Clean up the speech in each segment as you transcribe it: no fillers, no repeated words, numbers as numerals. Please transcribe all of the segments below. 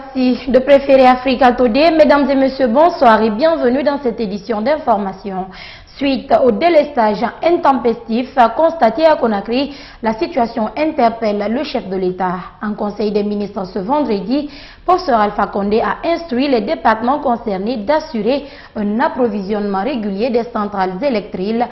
Merci de préférer Africa Today. Mesdames et messieurs, bonsoir et bienvenue dans cette édition d'information. Suite au délestage intempestif constaté à Conakry, la situation interpelle le chef de l'État. En Conseil des ministres ce vendredi, Professeur Alpha Condé a instruit les départements concernés d'assurer un approvisionnement régulier des centrales électriques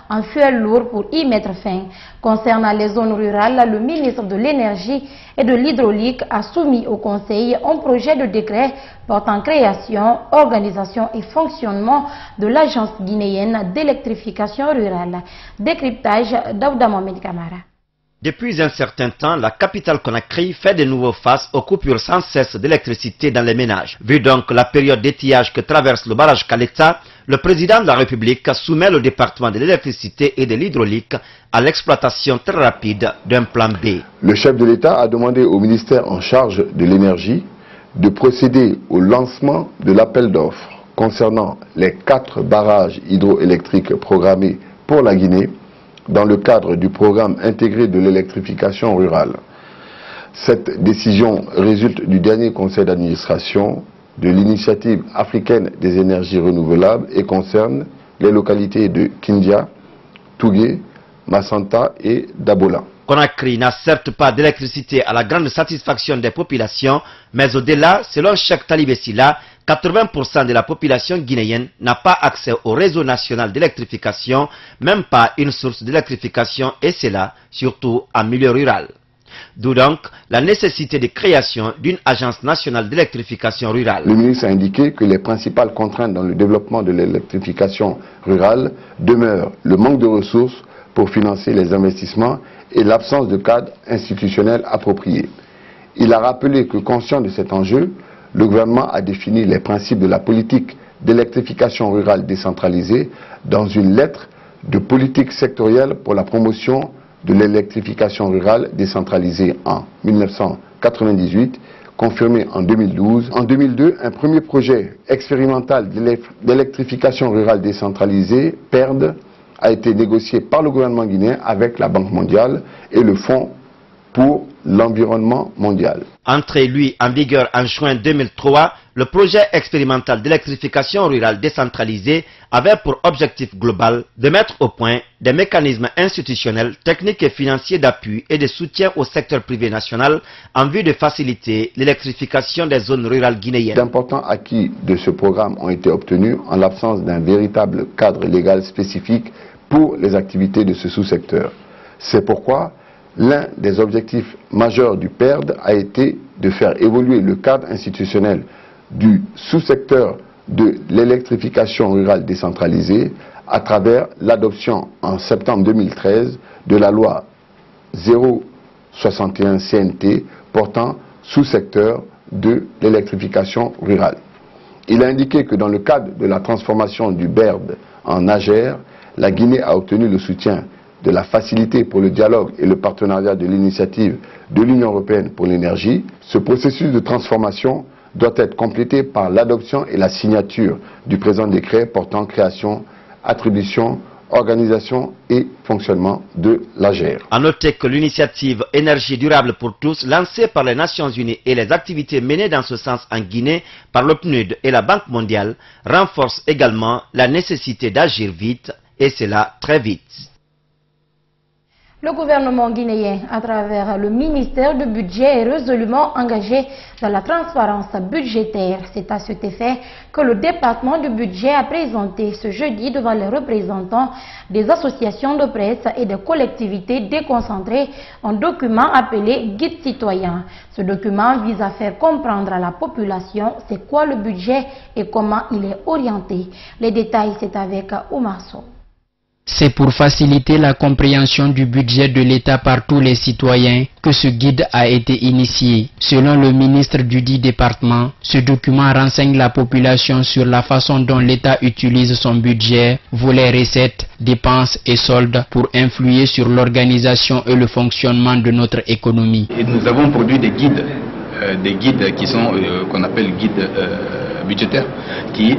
en fuel lourd pour y mettre fin. Concernant les zones rurales, le ministre de l'Énergie et de l'Hydraulique a soumis au Conseil un projet de décret portant création, organisation et fonctionnement de l'Agence guinéenne d'électrification rurale. Décryptage d'Aouda Mohamed Kamara. Depuis un certain temps, la capitale Conakry fait de nouveau face aux coupures sans cesse d'électricité dans les ménages. Vu donc la période d'étiage que traverse le barrage Caleta, le président de la République soumet le département de l'électricité et de l'hydraulique à l'exploitation très rapide d'un plan B. Le chef de l'État a demandé au ministère en charge de l'énergie de procéder au lancement de l'appel d'offres concernant les 4 barrages hydroélectriques programmés pour la Guinée dans le cadre du programme intégré de l'électrification rurale. Cette décision résulte du dernier conseil d'administration de l'initiative africaine des énergies renouvelables et concerne les localités de Kindia, Tougué, Massanta et Dabola. Conakry n'a certes pas d'électricité à la grande satisfaction des populations, mais au-delà, selon Cheikh Talibé Silla, 80% de la population guinéenne n'a pas accès au réseau national d'électrification, même pas une source d'électrification, et c'est là, surtout en milieu rural. D'où donc la nécessité de création d'une agence nationale d'électrification rurale. Le ministre a indiqué que les principales contraintes dans le développement de l'électrification rurale demeurent le manque de ressources pour financer les investissements et l'absence de cadre institutionnel approprié. Il a rappelé que, conscient de cet enjeu, le gouvernement a défini les principes de la politique d'électrification rurale décentralisée dans une lettre de politique sectorielle pour la promotion de l'électrification rurale décentralisée en 1998, confirmée en 2012. En 2002, un premier projet expérimental d'électrification rurale décentralisée, PERD, a été négocié par le gouvernement guinéen avec la Banque mondiale et le Fonds pour l'environnement mondial. Entré, lui, en vigueur en juin 2003, le projet expérimental d'électrification rurale décentralisée avait pour objectif global de mettre au point des mécanismes institutionnels, techniques et financiers d'appui et de soutien au secteur privé national en vue de faciliter l'électrification des zones rurales guinéennes. D'importants acquis de ce programme ont été obtenus en l'absence d'un véritable cadre légal spécifique pour les activités de ce sous-secteur. C'est pourquoi l'un des objectifs majeurs du PERD a été de faire évoluer le cadre institutionnel du sous-secteur de l'électrification rurale décentralisée à travers l'adoption en septembre 2013 de la loi 061 CNT portant sous-secteur de l'électrification rurale. Il a indiqué que dans le cadre de la transformation du BERD en AGER, la Guinée a obtenu le soutien de la facilité pour le dialogue et le partenariat de l'initiative de l'Union européenne pour l'énergie. Ce processus de transformation doit être complété par l'adoption et la signature du présent décret portant création, attribution, organisation et fonctionnement de l'AGER. A noter que l'initiative Énergie durable pour tous, lancée par les Nations Unies et les activités menées dans ce sens en Guinée par le PNUD et la Banque mondiale, renforcent également la nécessité d'agir vite, et cela très vite. Le gouvernement guinéen, à travers le ministère du Budget, est résolument engagé dans la transparence budgétaire. C'est à cet effet que le département du budget a présenté ce jeudi devant les représentants des associations de presse et des collectivités déconcentrées un document appelé Guide citoyen. Ce document vise à faire comprendre à la population c'est quoi le budget et comment il est orienté. Les détails, c'est avec Oumar Sow. C'est pour faciliter la compréhension du budget de l'État par tous les citoyens que ce guide a été initié. Selon le ministre du dit département, ce document renseigne la population sur la façon dont l'État utilise son budget, volets recettes, dépenses et soldes pour influer sur l'organisation et le fonctionnement de notre économie. Et nous avons produit des guides qui sont qu'on appelle guides budgétaire qui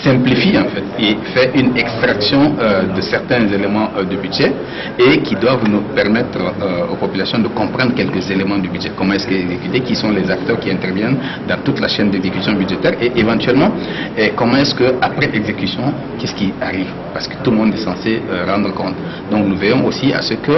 simplifie en fait et fait une extraction de certains éléments du budget et qui doivent nous permettre aux populations de comprendre quelques éléments du budget, comment est-ce qu'il est exécuté, qui sont les acteurs qui interviennent dans toute la chaîne d'exécution budgétaire et éventuellement comment est-ce qu'après exécution, qu'est-ce qui arrive, parce que tout le monde est censé rendre compte. Donc nous veillons aussi à ce que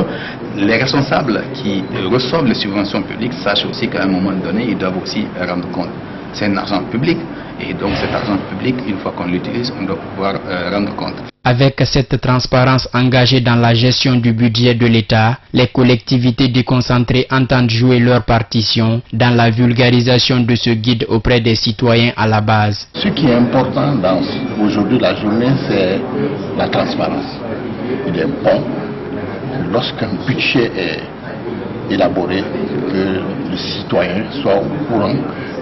les responsables qui reçoivent les subventions publiques sachent aussi qu'à un moment donné, ils doivent aussi rendre compte. C'est un argent public et donc cet argent public, une fois qu'on l'utilise, on doit pouvoir rendre compte. Avec cette transparence engagée dans la gestion du budget de l'État, les collectivités déconcentrées entendent jouer leur partition dans la vulgarisation de ce guide auprès des citoyens à la base. Ce qui est important dans aujourd'hui la journée, c'est la transparence. Il est bon que lorsqu'un budget est élaboré, que le citoyen soit au courant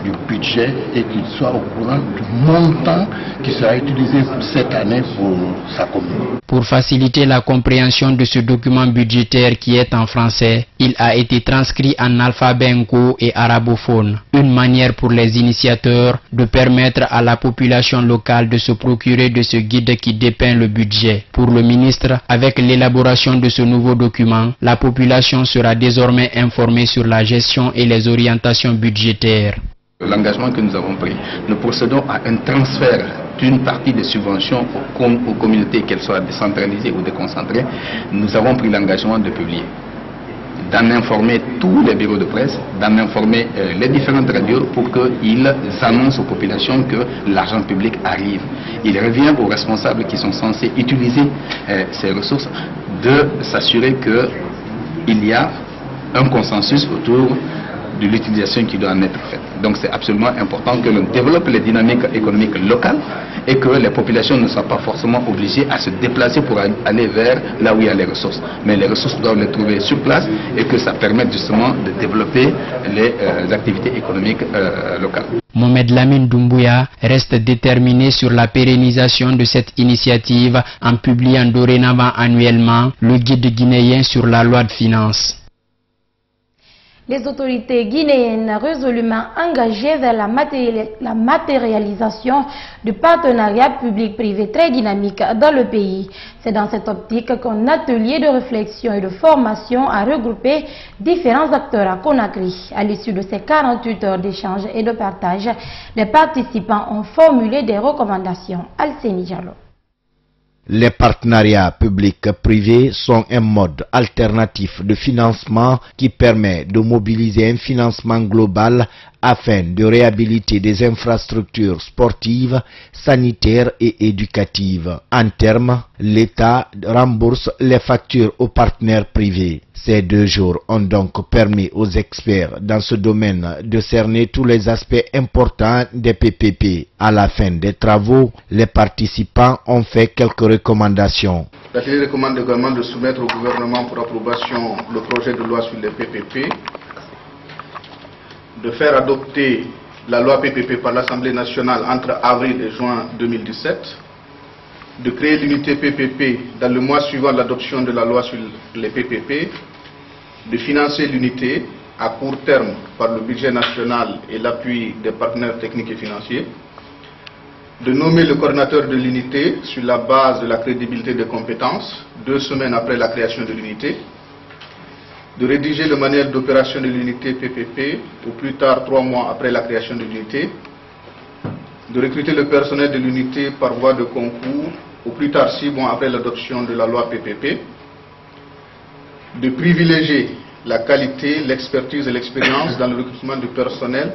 du budget et qu'il soit au courant du montant qui sera utilisé pour cette année pour sa commune. Pour faciliter la compréhension de ce document budgétaire qui est en français, il a été transcrit en alphabet nko et arabophone. Une manière pour les initiateurs de permettre à la population locale de se procurer de ce guide qui dépeint le budget. Pour le ministre, avec l'élaboration de ce nouveau document, la population sera désormais informée sur la gestion et les orientations budgétaires. L'engagement que nous avons pris, nous procédons à un transfert d'une partie des subventions aux communautés, qu'elles soient décentralisées ou déconcentrées. Nous avons pris l'engagement de publier, d'en informer tous les bureaux de presse, d'en informer les différentes radios pour qu'ils annoncent aux populations que l'argent public arrive. Il revient aux responsables qui sont censés utiliser ces ressources de s'assurer qu'il y a un consensus autour de l'utilisation qui doit en être faite. Donc c'est absolument important que l'on développe les dynamiques économiques locales et que les populations ne soient pas forcément obligées à se déplacer pour aller vers là où il y a les ressources. Mais les ressources doivent les trouver sur place et que ça permette justement de développer les activités économiques locales. Mohamed Lamine Doumbouya reste déterminé sur la pérennisation de cette initiative en publiant dorénavant annuellement le guide guinéen sur la loi de finances. Les autorités guinéennes résolument engagées vers la matérialisation du partenariat public-privé très dynamique dans le pays. C'est dans cette optique qu'un atelier de réflexion et de formation a regroupé différents acteurs à Conakry. À l'issue de ces 48 heures d'échange et de partage, les participants ont formulé des recommandations. Alceni Diallo. Les partenariats publics-privés sont un mode alternatif de financement qui permet de mobiliser un financement global afin de réhabiliter des infrastructures sportives, sanitaires et éducatives. En termes, l'État rembourse les factures aux partenaires privés. Ces 2 jours ont donc permis aux experts dans ce domaine de cerner tous les aspects importants des PPP. À la fin des travaux, les participants ont fait quelques recommandations. L'atelier recommande également de soumettre au gouvernement pour approbation le projet de loi sur les PPP, de faire adopter la loi PPP par l'Assemblée nationale entre avril et juin 2017, de créer l'unité PPP dans le mois suivant l'adoption de la loi sur les PPP, de financer l'unité à court terme par le budget national et l'appui des partenaires techniques et financiers, de nommer le coordinateur de l'unité sur la base de la crédibilité des compétences 2 semaines après la création de l'unité, de rédiger le manuel d'opération de l'unité PPP au plus tard 3 mois après la création de l'unité, de recruter le personnel de l'unité par voie de concours au plus tard 6 mois après l'adoption de la loi PPP, de privilégier la qualité, l'expertise et l'expérience dans le recrutement du personnel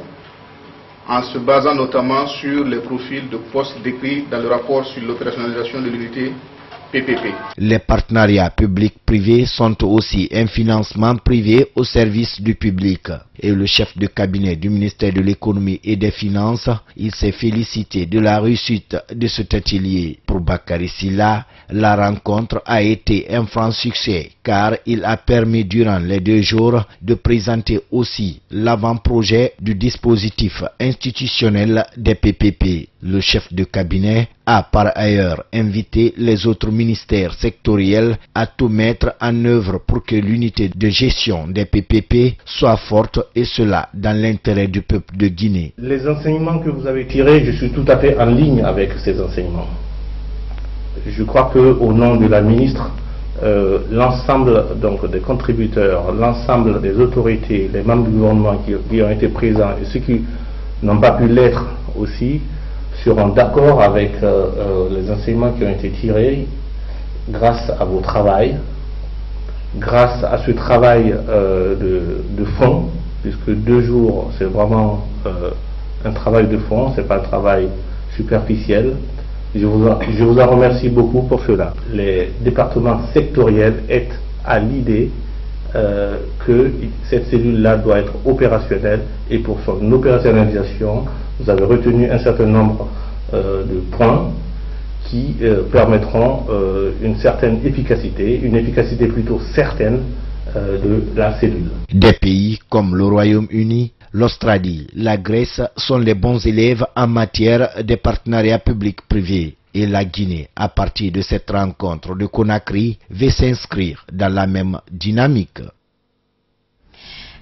en se basant notamment sur les profils de postes décrits dans le rapport sur l'opérationnalisation de l'unité PPP. Les partenariats publics-privés sont aussi un financement privé au service du public. Et le chef de cabinet du ministère de l'économie et des finances, il s'est félicité de la réussite de cet atelier. Pour Bakary Silla, la rencontre a été un franc succès car il a permis durant les 2 jours de présenter aussi l'avant-projet du dispositif institutionnel des PPP. Le chef de cabinet a par ailleurs invité les autres ministères sectoriels à tout mettre en œuvre pour que l'unité de gestion des PPP soit forte, et cela dans l'intérêt du peuple de Guinée. Les enseignements que vous avez tirés, je suis tout à fait en ligne avec ces enseignements. Je crois qu'au nom de la ministre, l'ensemble donc des contributeurs, l'ensemble des autorités, les membres du gouvernement qui ont été présents et ceux qui n'ont pas pu l'être aussi, seront d'accord avec les enseignements qui ont été tirés grâce à vos travail, grâce à ce travail de fond, puisque 2 jours, c'est vraiment un travail de fond, c'est pas un travail superficiel. Je vous en remercie beaucoup pour cela. Les départements sectoriels est à l'idée que cette cellule-là doit être opérationnelle, et pour son opérationnalisation, vous avez retenu un certain nombre de points qui permettront une certaine efficacité, une efficacité plutôt certaine de la cellule. Des pays comme le Royaume-Uni, l'Australie, la Grèce sont les bons élèves en matière de partenariat public-privé, et la Guinée, à partir de cette rencontre de Conakry, veut s'inscrire dans la même dynamique.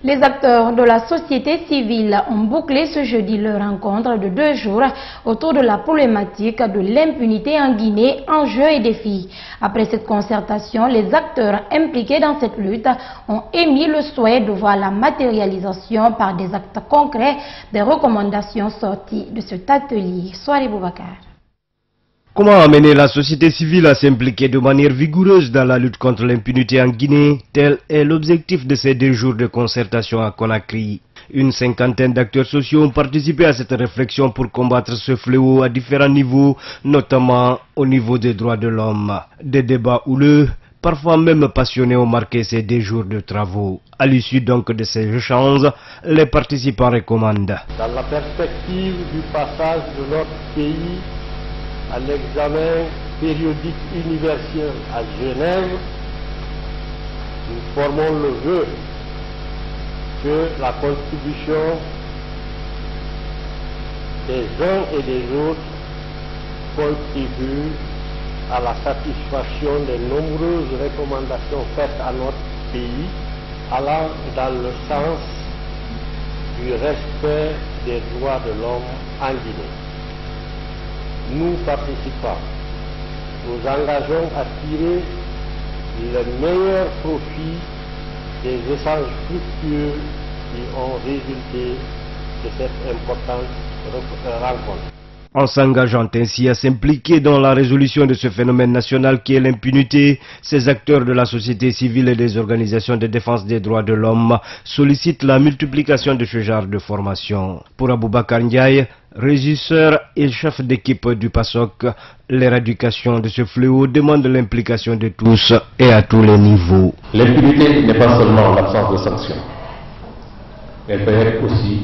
Les acteurs de la société civile ont bouclé ce jeudi leur rencontre de 2 jours autour de la problématique de l'impunité en Guinée, enjeux et défis. Après cette concertation, les acteurs impliqués dans cette lutte ont émis le souhait de voir la matérialisation par des actes concrets des recommandations sorties de cet atelier. Soirée Boubacar. Comment amener la société civile à s'impliquer de manière vigoureuse dans la lutte contre l'impunité en Guinée? Tel est l'objectif de ces 2 jours de concertation à Conakry. Une 50aine d'acteurs sociaux ont participé à cette réflexion pour combattre ce fléau à différents niveaux, notamment au niveau des droits de l'homme. Des débats houleux, parfois même passionnés, ont marqué ces 2 jours de travaux. À l'issue donc de ces échanges, les participants recommandent. Dans la perspective du passage de notre pays à l'examen périodique universel à Genève, nous formons le vœu que la contribution des uns et des autres contribue à la satisfaction des nombreuses recommandations faites à notre pays, allant dans le sens du respect des droits de l'homme en Guinée. Nous, participants, nous engageons à tirer le meilleur profit des échanges fructueux qui ont résulté de cette importante rencontre. En s'engageant ainsi à s'impliquer dans la résolution de ce phénomène national qui est l'impunité, ces acteurs de la société civile et des organisations de défense des droits de l'homme sollicitent la multiplication de ce genre de formation. Pour Aboubakar Ndiaye, régisseur et chef d'équipe du PASOK, l'éradication de ce fléau demande l'implication de tous et à tous les niveaux. L'impunité n'est pas seulement l'absence de sanctions, elle peut être aussi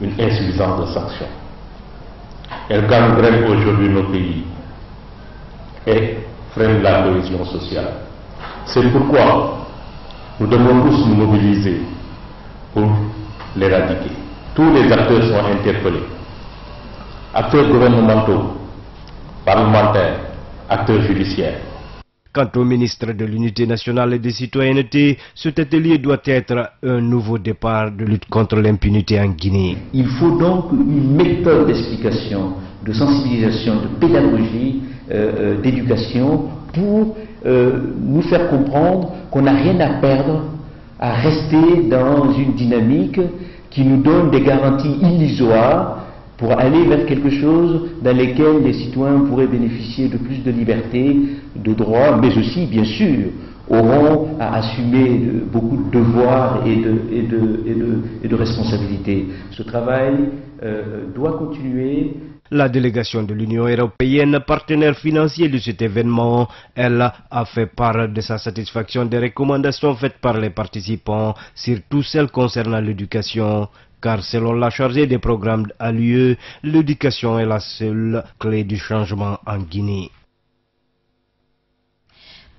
une insuffisance de sanctions. Elle gangrène aujourd'hui nos pays et freine la cohésion sociale. C'est pourquoi nous devons tous nous mobiliser pour l'éradiquer. Tous les acteurs sont interpellés. Acteurs gouvernementaux, parlementaires, acteurs judiciaires. Quant au ministre de l'Unité nationale et des citoyennetés, cet atelier doit être un nouveau départ de lutte contre l'impunité en Guinée. Il faut donc une méthode d'explication, de sensibilisation, de pédagogie, d'éducation pour nous faire comprendre qu'on n'a rien à perdre à rester dans une dynamique qui nous donne des garanties illusoires pour aller vers quelque chose dans lequel les citoyens pourraient bénéficier de plus de liberté, de droits, mais aussi, bien sûr, auront à assumer beaucoup de devoirs et de responsabilités. Ce travail doit continuer. La délégation de l'Union européenne, partenaire financier de cet événement, elle a fait part de sa satisfaction des recommandations faites par les participants, surtout celles concernant l'éducation. Car selon la chargée des programmes à l'UE, l'éducation est la seule clé du changement en Guinée.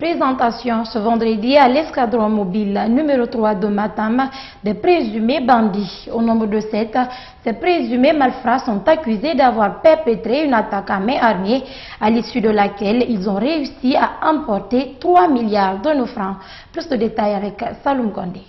Présentation ce vendredi à l'escadron mobile numéro 3 de Matam des présumés bandits. Au nombre de 7, ces présumés malfrats sont accusés d'avoir perpétré une attaque à main armée à l'issue de laquelle ils ont réussi à emporter 3 milliards de nos francs. Plus de détails avec Saloum Kondé.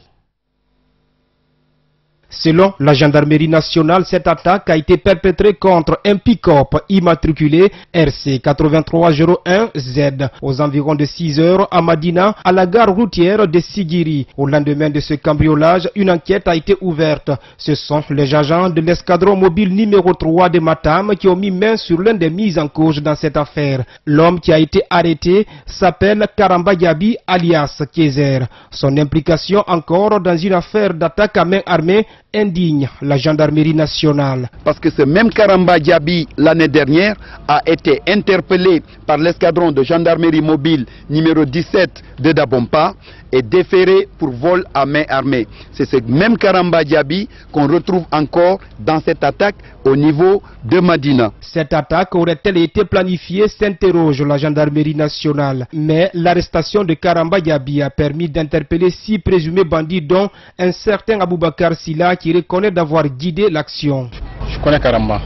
Selon la gendarmerie nationale, cette attaque a été perpétrée contre un pick-up immatriculé RC 8301Z aux environs de 6 heures à Madina, à la gare routière de Sigiri. Au lendemain de ce cambriolage, une enquête a été ouverte. Ce sont les agents de l'escadron mobile numéro 3 de Matam qui ont mis main sur l'un des mis en cause dans cette affaire. L'homme qui a été arrêté s'appelle Karamba Yabi alias Kiezer. Son implication encore dans une affaire d'attaque à main armée indigne la gendarmerie nationale. Parce que ce même Karamba Diaby, l'année dernière, a été interpellé par l'escadron de gendarmerie mobile numéro 17 de Dabompa et déféré pour vol à main armée. C'est ce même Karamba Diaby qu'on retrouve encore dans cette attaque au niveau de Madina. Cette attaque aurait-elle été planifiée, s'interroge la gendarmerie nationale. Mais l'arrestation de Karamba Diaby a permis d'interpeller 6 présumés bandits, dont un certain Aboubakar Silla qui reconnaît d'avoir guidé l'action. Je connais Karamba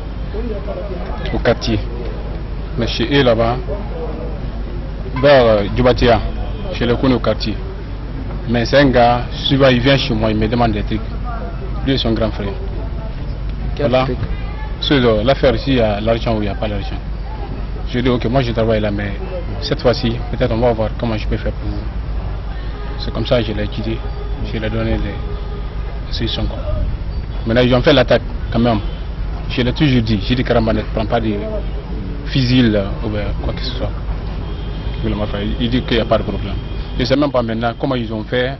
au quartier, mais chez eux là-bas, vers Djubatia, je le connais au quartier. Mais c'est un gars, souvent il vient chez moi, il me demande des trucs. Lui et son grand frère. Voilà. L'affaire ici, il y a l'argent ou il n'y a pas l'argent. Je dis ok, moi je travaille là, mais cette fois-ci, peut-être on va voir comment je peux faire pour vous. C'est comme ça que je l'ai quitté, je lui ai donné les solutions. Maintenant ils ont fait l'attaque quand même. Je l'ai toujours dit, j'ai dit Karamba ne prend pas de fusil ou quoi que ce soit. Il dit qu'il n'y a pas de problème. Je ne sais même pas maintenant comment ils ont fait à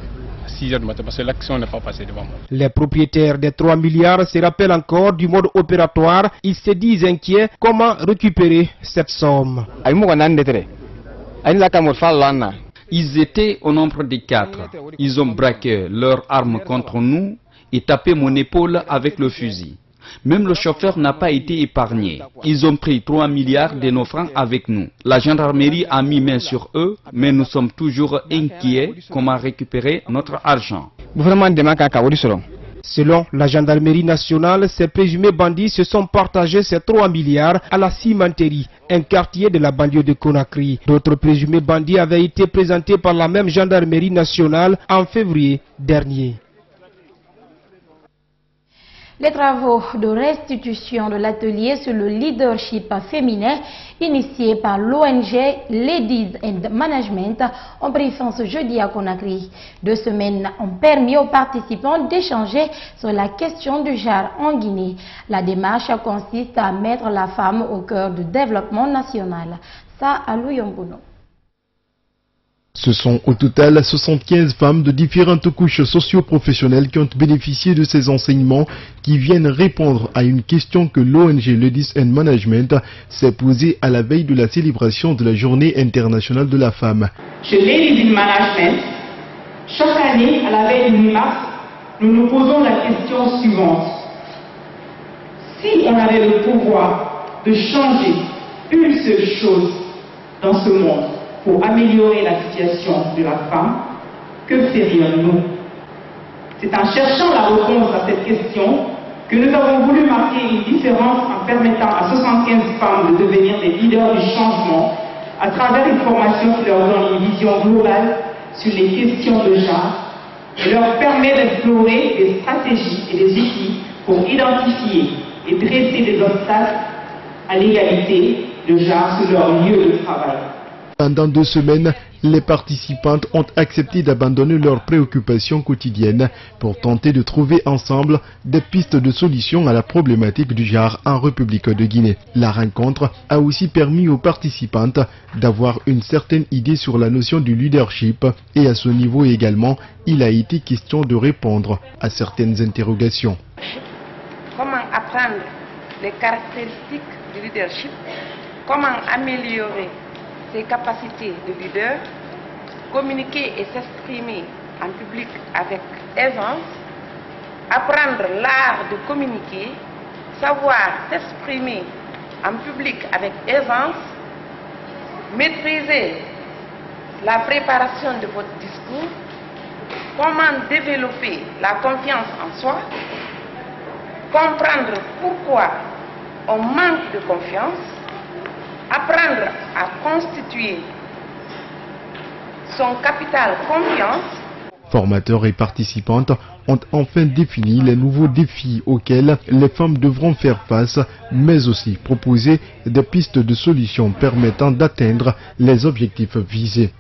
6 heures du matin parce que l'action n'est pas passée devant moi. Les propriétaires des 3 milliards se rappellent encore du mode opératoire. Ils se disent inquiets comment récupérer cette somme. Ils étaient au nombre de 4. Ils ont braqué leurs armes contre nous et tapé mon épaule avec le fusil. Même le chauffeur n'a pas été épargné. Ils ont pris 3 milliards de nos francs avec nous. La gendarmerie a mis main sur eux, mais nous sommes toujours inquiets comment récupérer notre argent. Selon la gendarmerie nationale, ces présumés bandits se sont partagés ces 3 milliards à la cimenterie, un quartier de la banlieue de Conakry. D'autres présumés bandits avaient été présentés par la même gendarmerie nationale en février dernier. Les travaux de restitution de l'atelier sur le leadership féminin initié par l'ONG Ladies and Management ont pris fin ce jeudi à Conakry. 2 semaines ont permis aux participants d'échanger sur la question du genre en Guinée. La démarche consiste à mettre la femme au cœur du développement national. Ça, à Louyombono. Ce sont au total 75 femmes de différentes couches socio-professionnelles qui ont bénéficié de ces enseignements qui viennent répondre à une question que l'ONG Ladies and Management s'est posée à la veille de la célébration de la Journée internationale de la femme. Chez Ladies in Management, chaque année, à la veille du 8 mars, nous nous posons la question suivante. Si on avait le pouvoir de changer une seule chose dans ce monde, pour améliorer la situation de la femme, que ferions-nous? C'est en cherchant la réponse à cette question que nous avons voulu marquer une différence en permettant à 75 femmes de devenir des leaders du changement à travers une formation qui leur donne une vision globale sur les questions de genre et leur permet d'explorer des stratégies et des outils pour identifier et dresser des obstacles à l'égalité de genre sur leur lieu de travail. Pendant 2 semaines, les participantes ont accepté d'abandonner leurs préoccupations quotidiennes pour tenter de trouver ensemble des pistes de solutions à la problématique du genre en République de Guinée. La rencontre a aussi permis aux participantes d'avoir une certaine idée sur la notion du leadership et à ce niveau également, il a été question de répondre à certaines interrogations. Comment apprendre les caractéristiques du leadership? Comment améliorer ses capacités de leader, communiquer et s'exprimer en public avec aisance, apprendre l'art de communiquer, savoir s'exprimer en public avec aisance, maîtriser la préparation de votre discours, comment développer la confiance en soi, comprendre pourquoi on manque de confiance, apprendre à constituer son capital confiance. Formateurs et participantes ont enfin défini les nouveaux défis auxquels les femmes devront faire face, mais aussi proposer des pistes de solutions permettant d'atteindre les objectifs visés.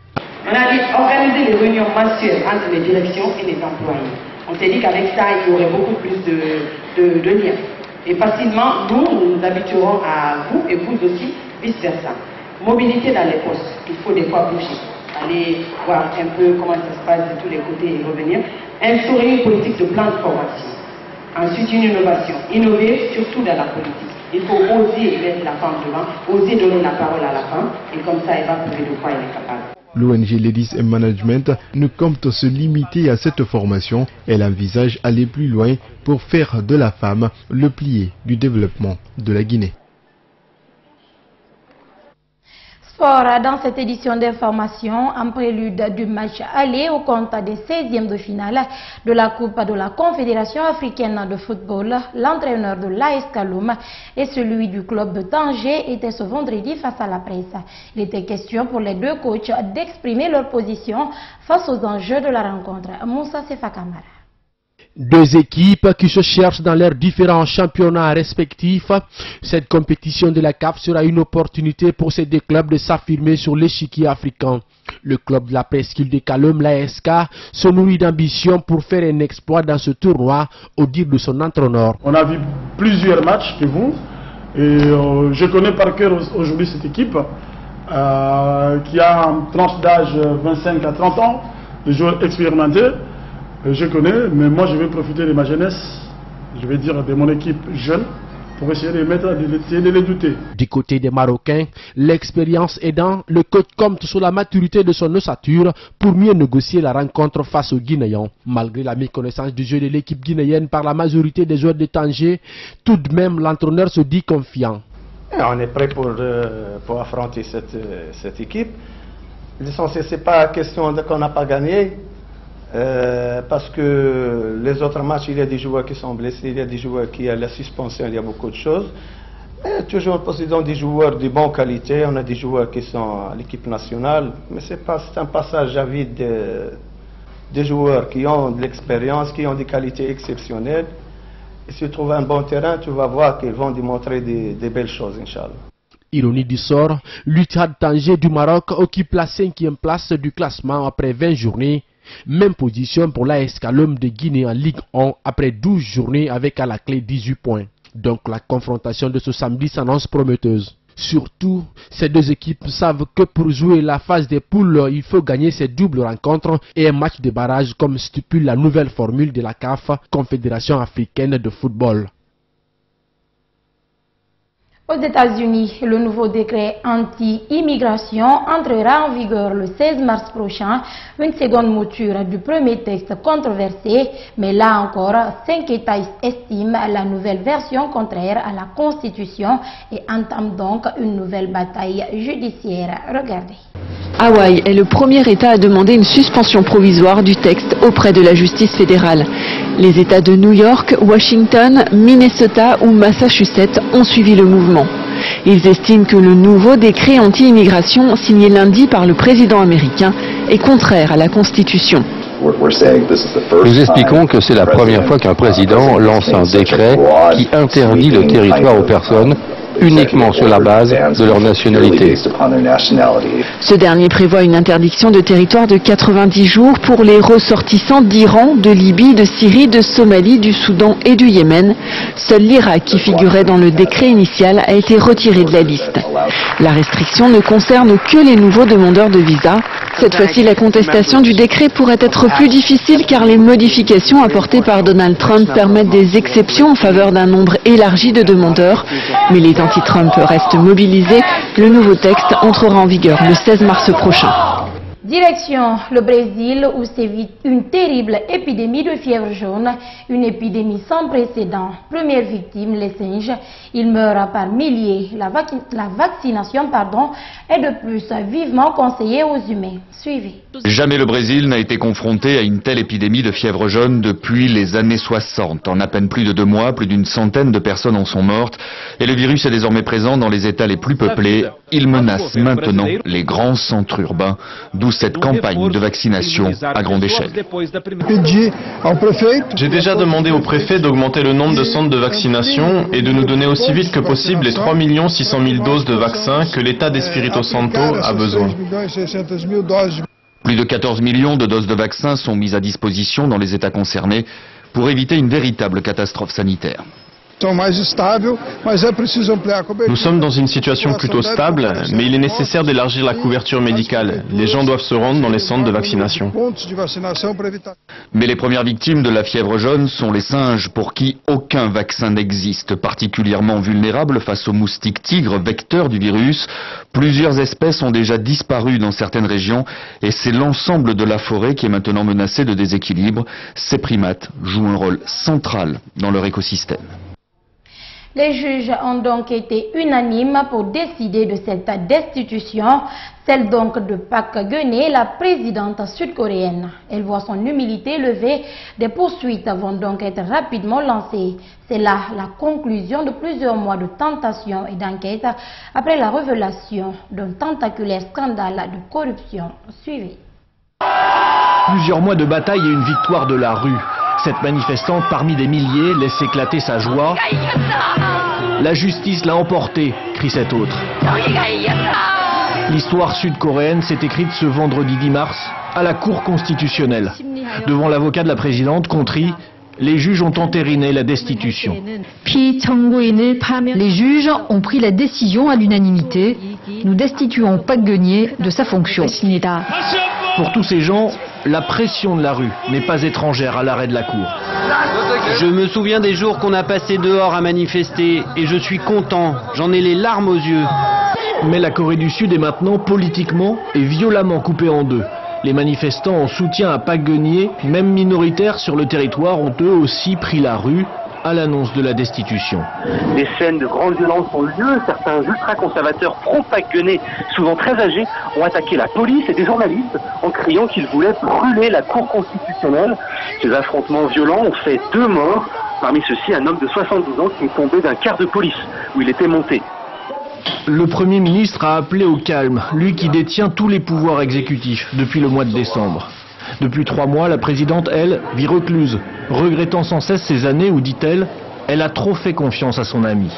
On a dit organiser des réunions mensuelles entre les directions et les employés. On s'est dit qu'avec ça, il y aurait beaucoup plus de liens. Et facilement, nous habituerons à vous et vous aussi, vice-versa. Mobilité dans les postes, il faut des fois bouger. Aller voir un peu comment ça se passe de tous les côtés et revenir. Instaurer une politique de plan de formation. Ensuite, une innovation. Innover surtout dans la politique. Il faut oser mettre la femme devant, oser donner la parole à la femme, et comme ça, elle va prouver de quoi elle est capable. L'ONG Ladies and Management ne compte se limiter à cette formation. Elle envisage aller plus loin pour faire de la femme le pilier du développement de la Guinée. Sport dans cette édition d'information, en prélude du match aller au compte des 16e de finale de la Coupe de la Confédération africaine de football, l'entraîneur de l'AS Kaloum et celui du club de Tanger étaient ce vendredi face à la presse. Il était question pour les deux coachs d'exprimer leur position face aux enjeux de la rencontre. Moussa Sefa Kamara. Deux équipes qui se cherchent dans leurs différents championnats respectifs. Cette compétition de la CAF sera une opportunité pour ces deux clubs de s'affirmer sur l'échiquier africain. Le club de la presqu'île de Kaloum, l'ASK, se nourrit d'ambition pour faire un exploit dans ce tournoi, au dire de son entraîneur. On a vu plusieurs matchs que vous, et je connais par cœur aujourd'hui cette équipe qui a une tranche d'âge 25 à 30 ans, des joueurs expérimentés. Je connais, mais moi je vais profiter de ma jeunesse, je vais dire de mon équipe jeune, pour essayer de les douter. Du côté des Marocains, l'expérience aidant, le coach compte sur la maturité de son ossature pour mieux négocier la rencontre face aux Guinéens. Malgré la méconnaissance du jeu de l'équipe guinéenne par la majorité des joueurs de Tanger, tout de même l'entraîneur se dit confiant. On est prêt pour affronter cette équipe. L'essentiel, ce n'est pas question qu'on n'a pas gagné. Parce que les autres matchs, il y a des joueurs qui sont blessés, il y a des joueurs qui ont la suspension, il y a beaucoup de choses. Mais toujours possédant des joueurs de bonne qualité, on a des joueurs qui sont à l'équipe nationale, mais c'est un passage à vide des joueurs qui ont de l'expérience, qui ont des qualités exceptionnelles. Et si tu trouves un bon terrain, tu vas voir qu'ils vont démontrer des belles choses, Inch'Allah. Ironie du sort, l'Uttihad Tanger du Maroc occupe la 5e place du classement après 20 journées. Même position pour l'AS Kaloum de Guinée en Ligue 1 après 12 journées avec à la clé 18 points. Donc la confrontation de ce samedi s'annonce prometteuse. Surtout, ces deux équipes savent que pour jouer la phase des poules, il faut gagner ces doubles rencontres et un match de barrage comme stipule la nouvelle formule de la CAF, Confédération africaine de football. Aux États-Unis, le nouveau décret anti-immigration entrera en vigueur le 16 mars prochain, une seconde mouture du premier texte controversé, mais là encore, 5 États estiment la nouvelle version contraire à la Constitution et entament donc une nouvelle bataille judiciaire. Regardez. Hawaï est le premier État à demander une suspension provisoire du texte auprès de la justice fédérale. Les États de New York, Washington, Minnesota ou Massachusetts ont suivi le mouvement. Ils estiment que le nouveau décret anti-immigration signé lundi par le président américain est contraire à la Constitution. Nous expliquons que c'est la première fois qu'un président lance un décret qui interdit le territoire aux personnes uniquement sur la base de leur nationalité. Ce dernier prévoit une interdiction de territoire de 90 jours pour les ressortissants d'Iran, de Libye, de Syrie, de Somalie, du Soudan et du Yémen. Seul l'Irak, qui figurait dans le décret initial, a été retiré de la liste. La restriction ne concerne que les nouveaux demandeurs de visa. Cette fois-ci, la contestation du décret pourrait être plus difficile car les modifications apportées par Donald Trump permettent des exceptions en faveur d'un nombre élargi de demandeurs. Mais les anti-Trump restent mobilisés. Le nouveau texte entrera en vigueur le 16 mars prochain. Direction le Brésil où sévit une terrible épidémie de fièvre jaune, une épidémie sans précédent. Première victime, les singes. Ils meurent par milliers. La vaccination est de plus vivement conseillée aux humains. Suivez. Jamais le Brésil n'a été confronté à une telle épidémie de fièvre jaune depuis les années 60. En à peine plus de 2 mois, plus d'une centaine de personnes en sont mortes et le virus est désormais présent dans les États les plus peuplés. Il menace maintenant les grands centres urbains, d'où cette campagne de vaccination à grande échelle. J'ai déjà demandé au préfet d'augmenter le nombre de centres de vaccination et de nous donner aussi vite que possible les 3 600 000 doses de vaccins que l'État d'Espírito Santo a besoin. Plus de 14 millions de doses de vaccins sont mises à disposition dans les États concernés pour éviter une véritable catastrophe sanitaire. Nous sommes dans une situation plutôt stable, mais il est nécessaire d'élargir la couverture médicale. Les gens doivent se rendre dans les centres de vaccination. Mais les premières victimes de la fièvre jaune sont les singes, pour qui aucun vaccin n'existe. Particulièrement vulnérables face aux moustiques tigres, vecteurs du virus, plusieurs espèces ont déjà disparu dans certaines régions et c'est l'ensemble de la forêt qui est maintenant menacée de déséquilibre. Ces primates jouent un rôle central dans leur écosystème. Les juges ont donc été unanimes pour décider de cette destitution, celle donc de Park Geun-hye, la présidente sud-coréenne. Elle voit son humilité levée, des poursuites vont donc être rapidement lancées. C'est là la conclusion de plusieurs mois de tentation et d'enquête après la révélation d'un tentaculaire scandale de corruption. Suivez. Plusieurs mois de bataille et une victoire de la rue. Cette manifestante parmi des milliers laisse éclater sa joie. La justice l'a emporté, crie cet autre. L'histoire sud-coréenne s'est écrite ce vendredi 10 mars à la Cour constitutionnelle. Devant l'avocat de la présidente, Contri, les juges ont entériné la destitution. Les juges ont pris la décision à l'unanimité. Nous destituons Park Geun-hye de sa fonction. Pour tous ces gens, la pression de la rue n'est pas étrangère à l'arrêt de la Cour. Je me souviens des jours qu'on a passés dehors à manifester et je suis content, j'en ai les larmes aux yeux. Mais la Corée du Sud est maintenant politiquement et violemment coupée en deux. Les manifestants en soutien à Park Geun-hye, même minoritaires sur le territoire, ont eux aussi pris la rue à l'annonce de la destitution. Des scènes de grande violence ont eu lieu. Certains ultra-conservateurs pro-Park Geun-hye, souvent très âgés, ont attaqué la police et des journalistes en criant qu'ils voulaient brûler la Cour constitutionnelle. Ces affrontements violents ont fait 2 morts. Parmi ceux-ci, un homme de 72 ans qui est tombé d'un car de police où il était monté. Le Premier ministre a appelé au calme, lui qui détient tous les pouvoirs exécutifs depuis le mois de décembre. Depuis 3 mois, la présidente, elle, vit recluse, regrettant sans cesse ces années où, dit-elle, elle a trop fait confiance à son amie.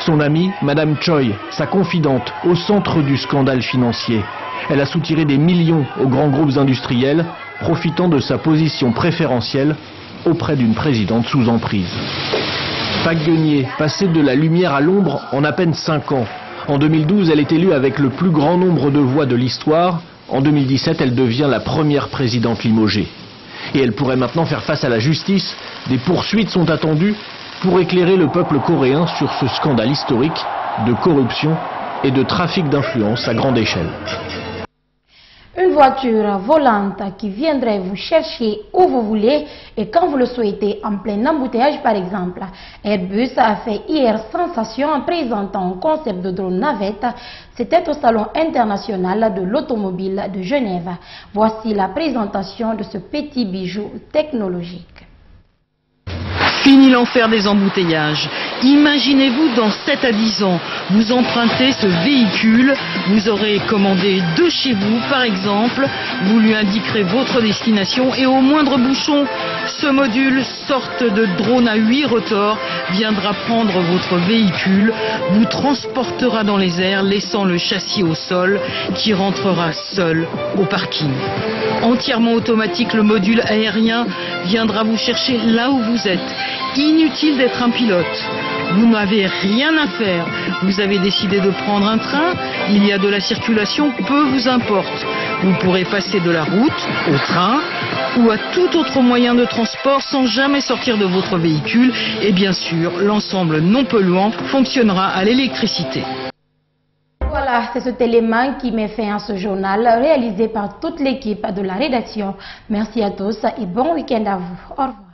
Son amie, Madame Choi, sa confidente, au centre du scandale financier. Elle a soutiré des millions aux grands groupes industriels, profitant de sa position préférentielle auprès d'une présidente sous emprise. Park Geun-hye, passée de la lumière à l'ombre en à peine 5 ans. En 2012, elle est élue avec le plus grand nombre de voix de l'histoire. En 2017, elle devient la première présidente limogée. Et elle pourrait maintenant faire face à la justice. Des poursuites sont attendues pour éclairer le peuple coréen sur ce scandale historique de corruption et de trafic d'influence à grande échelle. Une voiture volante qui viendrait vous chercher où vous voulez et quand vous le souhaitez, en plein embouteillage par exemple. Airbus a fait hier sensation en présentant un concept de drone navette. C'était au Salon international de l'automobile de Genève. Voici la présentation de ce petit bijou technologique. Fini l'enfer des embouteillages. Imaginez-vous dans 7 à 10 ans, vous empruntez ce véhicule, vous aurez commandé de chez vous par exemple, vous lui indiquerez votre destination et au moindre bouchon, ce module, sorte de drone à 8 rotors, viendra prendre votre véhicule, vous transportera dans les airs, laissant le châssis au sol, qui rentrera seul au parking. Entièrement automatique, le module aérien viendra vous chercher là où vous êtes. Inutile d'être un pilote. Vous n'avez rien à faire. Vous avez décidé de prendre un train, il y a de la circulation, peu vous importe. Vous pourrez passer de la route au train ou à tout autre moyen de transport sans jamais sortir de votre véhicule. Et bien sûr, l'ensemble non polluant fonctionnera à l'électricité. Voilà Voilà, c'est cet élément qui met fin à ce journal réalisé par toute l'équipe de la rédaction. Merci à tous et bon week-end à vous. Au revoir.